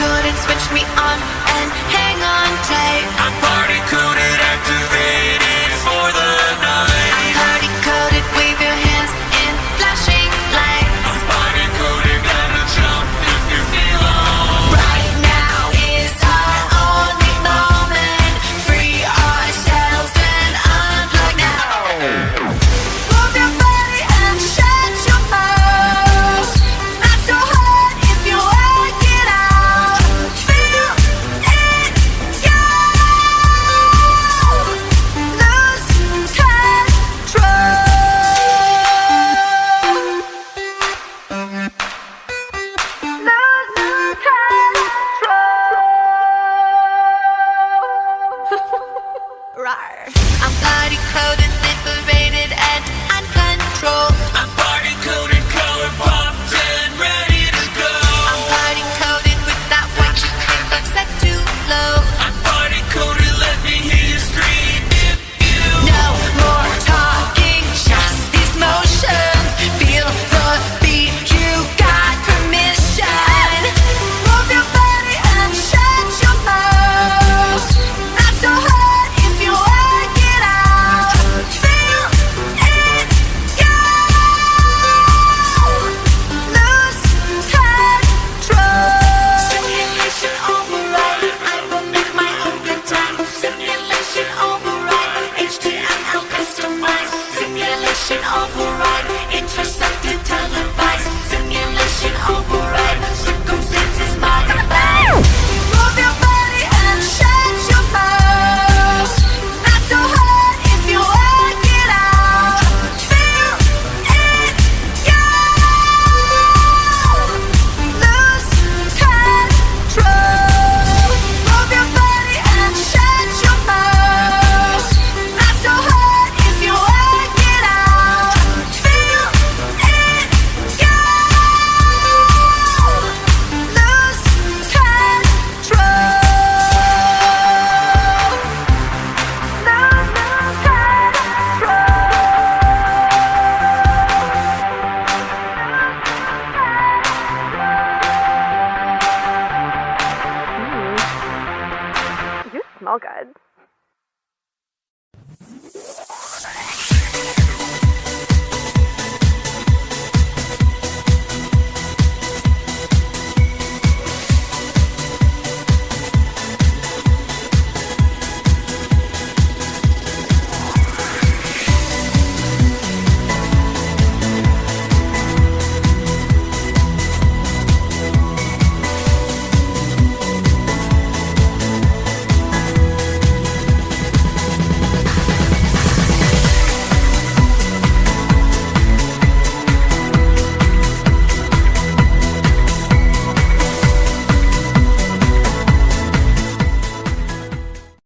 coded, switch me on and hang on tight. I'm party coded, activated for the night. I'm party coded, wave your hands in flashing lights. I'm party coded, gotta jump if you feel alright. Right now is our only moment. Free ourselves and unplug now. Move your body and shut your mouth. Not so hard if you work it out. Feel it go. Lose control. Lose control. Rawr. I'm party coded, liberated, and uncontrolled. I'm party coded, color popped and ready to go. I'm party coded with that white chicken bug set too low. I'm party coded, let me hear you scream if you No more talking, just these motions. Feel the beat, you got permission. Move your body and shut your mouth. Not so hard if you work it out. Feel it go. Lose control. Simulation override. I will make my own good time. Simulation override. HTML customized. Simulation override. Intercepted, televised. Simulation override. Circumstances modified. Move your body and shut your mouth. Not so hard if you work it out. Feel it go. Lose control. Move your body and shut your mouth. Not so hard if you work it out. Feel it go. Lose control. You smell good.